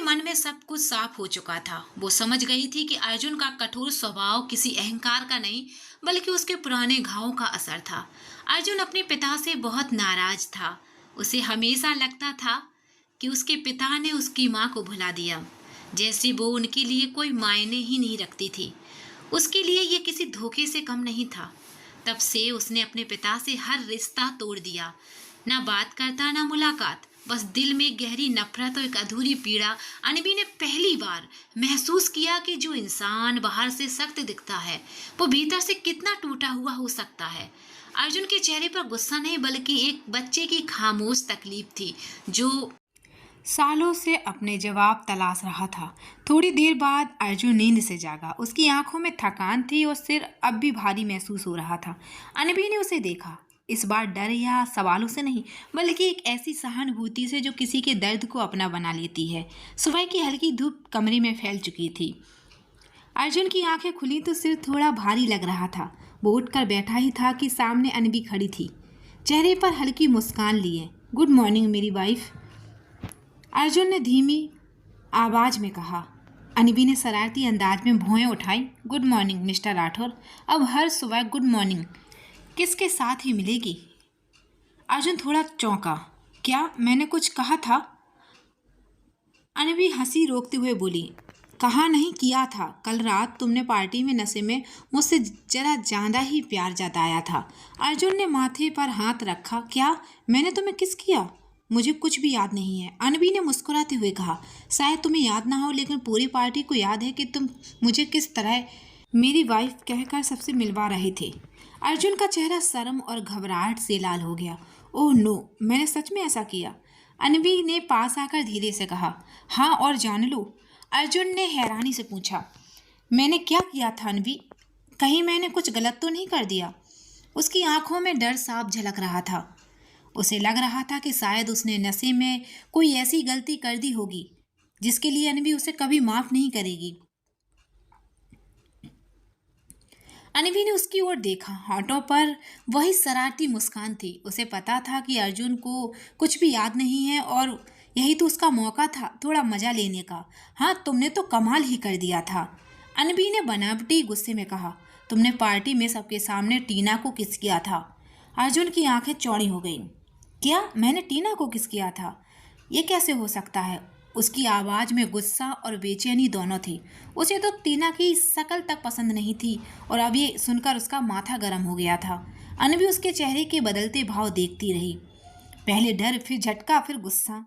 मन में सब कुछ साफ हो चुका था। वो समझ गई थी कि अर्जुन का कठोर स्वभाव किसी अहंकार का नहीं, बल्कि उसके पुराने घावों का असर था। अर्जुन अपने पिता से बहुत नाराज था। उसे हमेशा लगता था कि उसके पिता ने उसकी माँ को भुला दिया, जैसे वो उनके लिए कोई मायने ही नहीं रखती थी। उसके लिए ये किसी धोखे से कम नहीं था। तब से उसने अपने पिता से हर रिश्ता तोड़ दिया। ना बात करता, ना मुलाकात, बस दिल में गहरी नफरत और एक अधूरी पीड़ा। अनबी ने पहली बार महसूस किया कि जो इंसान बाहर से सख्त दिखता है, वो भीतर से कितना टूटा हुआ हो सकता है। अर्जुन के चेहरे पर गुस्सा नहीं, बल्कि एक बच्चे की खामोश तकलीफ थी, जो सालों से अपने जवाब तलाश रहा था। थोड़ी देर बाद अर्जुन नींद से जागा। उसकी आंखों में थकान थी और सिर अब भी भारी महसूस हो रहा था। अनबी ने उसे देखा, इस बार डर या सवालों से नहीं, बल्कि एक ऐसी सहानुभूति से जो किसी के दर्द को अपना बना लेती है। सुबह की हल्की धूप कमरे में फैल चुकी थी। अर्जुन की आंखें खुली तो सिर थोड़ा भारी लग रहा था। वो उठकर बैठा ही था कि सामने अनबी खड़ी थी, चेहरे पर हल्की मुस्कान लिए। गुड मॉर्निंग मेरी वाइफ, अर्जुन ने धीमी आवाज में कहा। अनबी ने शरारती अंदाज में भौहें उठाई। गुड मॉर्निंग मिस्टर राठौर, अब हर सुबह गुड मॉर्निंग किसके साथ ही मिलेगी? अर्जुन थोड़ा चौंका। क्या मैंने कुछ कहा था? अनबी हंसी रोकते हुए बोली, कहा नहीं, किया था। कल रात तुमने पार्टी में नशे में मुझसे जरा ज़्यादा ही प्यार जताया था। अर्जुन ने माथे पर हाथ रखा। क्या मैंने तुम्हें किस किया? मुझे कुछ भी याद नहीं है, अनबी ने मुस्कुराते हुए कहा। शायद तुम्हें याद ना हो, लेकिन पूरी पार्टी को याद है कि तुम मुझे किस तरह मेरी वाइफ कहकर सबसे मिलवा रहे थे। अर्जुन का चेहरा शर्म और घबराहट से लाल हो गया। ओह नो, मैंने सच में ऐसा किया? अनबी ने पास आकर धीरे से कहा। हाँ, और जान लो? अर्जुन ने हैरानी से पूछा। मैंने क्या किया था अनबी? कहीं मैंने कुछ गलत तो नहीं कर दिया? उसकी आंखों में डर साफ झलक रहा था। उसे लग रहा था कि शायद उसने नशे में कोई ऐसी गलती कर दी होगी जिसके लिए अनबी उसे कभी माफ नहीं करेगी। अनबी ने उसकी ओर देखा। होठों पर वही शरारती मुस्कान थी। उसे पता था कि अर्जुन को कुछ भी याद नहीं है और यही तो उसका मौका था थोड़ा मजा लेने का। हाँ, तुमने तो कमाल ही कर दिया था, अनबी ने बनावटी गुस्से में कहा। तुमने पार्टी में सबके सामने टीना को किस किया था? अर्जुन की आंखें चौड़ी हो गईं। क्या मैंने टीना को किस किया था? ये कैसे हो सकता है? उसकी आवाज़ में गुस्सा और बेचैनी दोनों थी। उसे तो टीना की शक्ल तक पसंद नहीं थी और अब ये सुनकर उसका माथा गर्म हो गया था। अनबी उसके चेहरे के बदलते भाव देखती रही। पहले डर, फिर झटका, फिर गुस्सा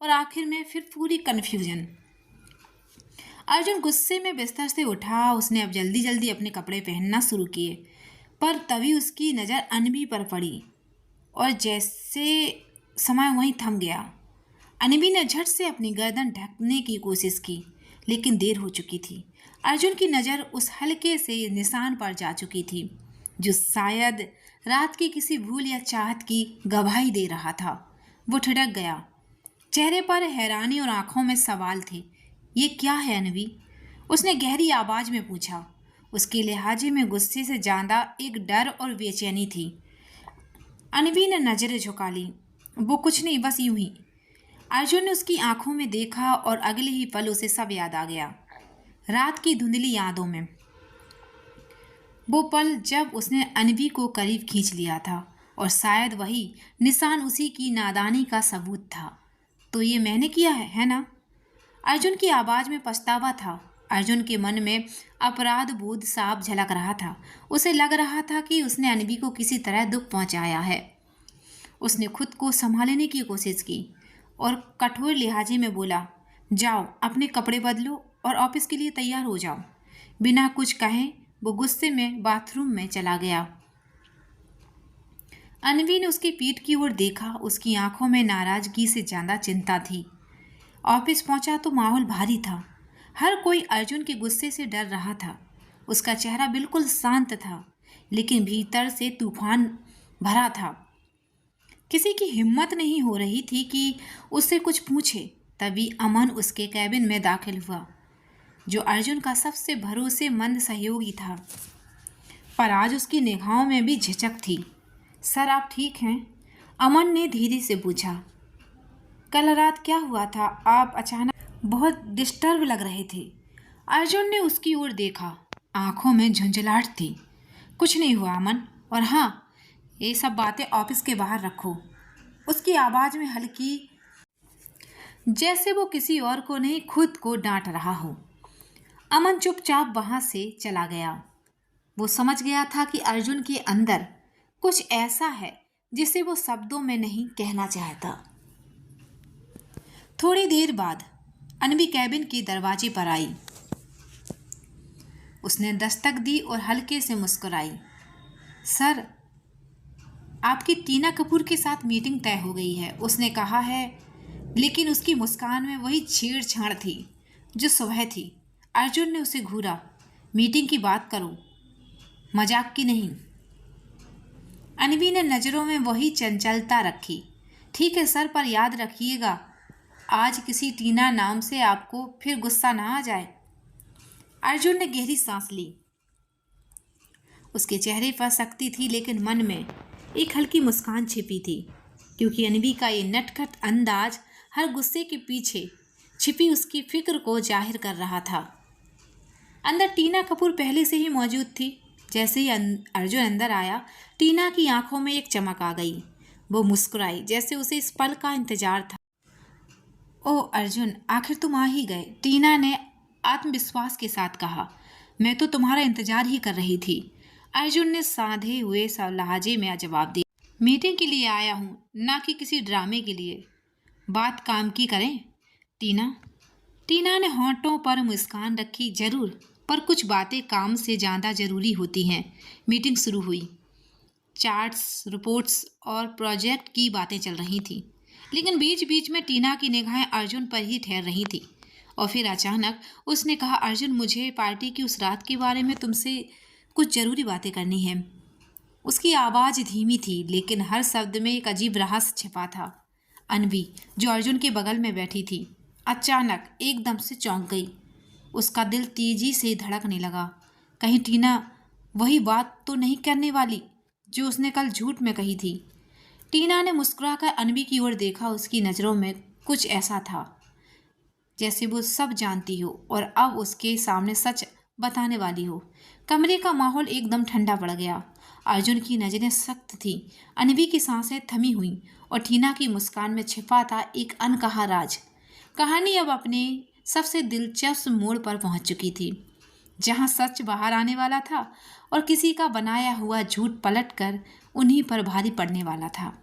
और आखिर में फिर पूरी कन्फ्यूजन। अर्जुन गुस्से में बिस्तर से उठा। उसने अब जल्दी जल्दी अपने कपड़े पहनना शुरू किए, पर तभी उसकी नज़र अनबी पर पड़ी और जैसे समय वहीं थम गया। अनबी ने झट से अपनी गर्दन ढकने की कोशिश की, लेकिन देर हो चुकी थी। अर्जुन की नज़र उस हल्के से निशान पर जा चुकी थी जो शायद रात की किसी भूल या चाहत की गवाही दे रहा था। वो ठिठक गया। चेहरे पर हैरानी और आंखों में सवाल थे। ये क्या है अनबी? उसने गहरी आवाज में पूछा। उसके लहजे में गुस्से से ज़्यादा एक डर और बेचैनी थी। अनबी ने नज़रें झुका ली। वो कुछ नहीं, बस यूं ही। अर्जुन ने उसकी आंखों में देखा और अगले ही पल उसे सब याद आ गया। रात की धुंधली यादों में वो पल जब उसने अनबी को करीब खींच लिया था और शायद वही निशान उसी की नादानी का सबूत था। तो ये मैंने किया है ना? अर्जुन की आवाज़ में पछतावा था। अर्जुन के मन में अपराध बोध साफ झलक रहा था। उसे लग रहा था कि उसने अनबी को किसी तरह दुख पहुंचाया है। उसने खुद को संभालने की कोशिश की और कठोर लहजे में बोला, जाओ अपने कपड़े बदलो और ऑफिस के लिए तैयार हो जाओ। बिना कुछ कहे वो गुस्से में बाथरूम में चला गया। अनवी ने उसकी पीठ की ओर देखा। उसकी आंखों में नाराजगी से ज़्यादा चिंता थी। ऑफिस पहुंचा तो माहौल भारी था। हर कोई अर्जुन के गुस्से से डर रहा था। उसका चेहरा बिल्कुल शांत था, लेकिन भीतर से तूफान भरा था। किसी की हिम्मत नहीं हो रही थी कि उससे कुछ पूछे। तभी अमन उसके कैबिन में दाखिल हुआ, जो अर्जुन का सबसे भरोसेमंद सहयोगी था, पर आज उसकी निगाहों में भी झिझक थी। सर आप ठीक हैं? अमन ने धीरे से पूछा। कल रात क्या हुआ था? आप अचानक बहुत डिस्टर्ब लग रहे थे। अर्जुन ने उसकी ओर देखा। आंखों में झुंझलाहट थी। कुछ नहीं हुआ अमन, और हाँ, ये सब बातें ऑफिस के बाहर रखो। उसकी आवाज़ में हल्की, जैसे वो किसी और को नहीं खुद को डांट रहा हो। अमन चुपचाप वहां से चला गया। वो समझ गया था कि अर्जुन के अंदर कुछ ऐसा है जिसे वो शब्दों में नहीं कहना चाहता। थोड़ी देर बाद अनवी कैबिन के दरवाजे पर आई। उसने दस्तक दी और हल्के से मुस्कुराई। सर, आपकी टीना कपूर के साथ मीटिंग तय हो गई है, उसने कहा है। लेकिन उसकी मुस्कान में वही छेड़छाड़ थी जो सुबह थी। अर्जुन ने उसे घूरा। मीटिंग की बात करो, मजाक की नहीं। अनवी ने नज़रों में वही चंचलता रखी। ठीक है सर, पर याद रखिएगा, आज किसी टीना नाम से आपको फिर गुस्सा ना आ जाए। अर्जुन ने गहरी सांस ली। उसके चेहरे पर सख्ती थी, लेकिन मन में एक हल्की मुस्कान छिपी थी, क्योंकि अनवी का ये नटखट अंदाज हर गुस्से के पीछे छिपी उसकी फिक्र को जाहिर कर रहा था। अंदर टीना कपूर पहले से ही मौजूद थी। जैसे ही अर्जुन अंदर आया, टीना की आंखों में एक चमक आ गई। वो मुस्कुराई, जैसे उसे इस पल का इंतजार था। ओह अर्जुन, आखिर तुम आ ही गए, टीना ने आत्मविश्वास के साथ कहा। मैं तो तुम्हारा इंतजार ही कर रही थी, अर्जुन ने साधे हुए लहजे में जवाब दिया। मीटिंग के लिए आया हूँ, ना कि किसी ड्रामे के लिए। बात काम की करें। टीना ने होंठों पर मुस्कान रखी। जरूर, पर कुछ बातें काम से ज़्यादा ज़रूरी होती हैं। मीटिंग शुरू हुई। चार्ट्स, रिपोर्ट्स और प्रोजेक्ट की बातें चल रही थी, लेकिन बीच बीच में टीना की निगाहें अर्जुन पर ही ठहर रही थी। और फिर अचानक उसने कहा, अर्जुन, मुझे पार्टी की उस रात के बारे में तुमसे कुछ ज़रूरी बातें करनी है। उसकी आवाज़ धीमी थी, लेकिन हर शब्द में एक अजीब रहस्य छिपा था। अनवी, जो अर्जुन के बगल में बैठी थी, अचानक एकदम से चौंक गई। उसका दिल तेजी से धड़कने लगा। कहीं टीना वही बात तो नहीं करने वाली जो उसने कल झूठ में कही थी। टीना ने मुस्कुराकर अनवी की ओर देखा। उसकी नज़रों में कुछ ऐसा था जैसे वो सब जानती हो और अब उसके सामने सच बताने वाली हो। कमरे का माहौल एकदम ठंडा पड़ गया। अर्जुन की नज़रें सख्त थी, अनवी की सांसें थमी हुई और टीना की मुस्कान में छिपा था एक अनकहा राज। कहानी अब अपने सबसे दिलचस्प मोड़ पर पहुंच चुकी थी, जहां सच बाहर आने वाला था और किसी का बनाया हुआ झूठ पलटकर उन्हीं पर भारी पड़ने वाला था।